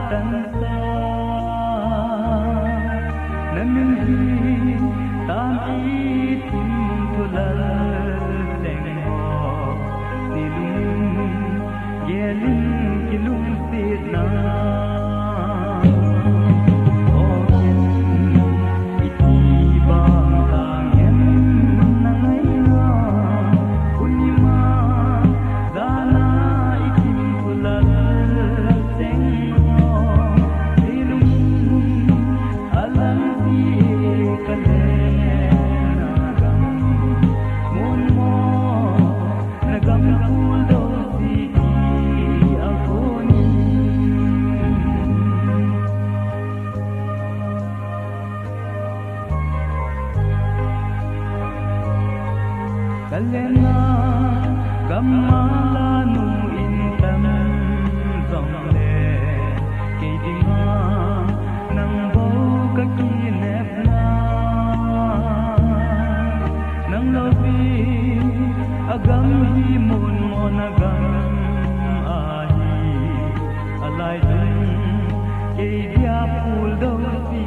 tan sa na min hi tam i tim thulal teng ho ni lung yelin kilung si na Kalena gamala nu intam zong le ke dinga nang bo ka kinep na nang lobi agam hi mon mon agam ahi alai dun ke dia pul do si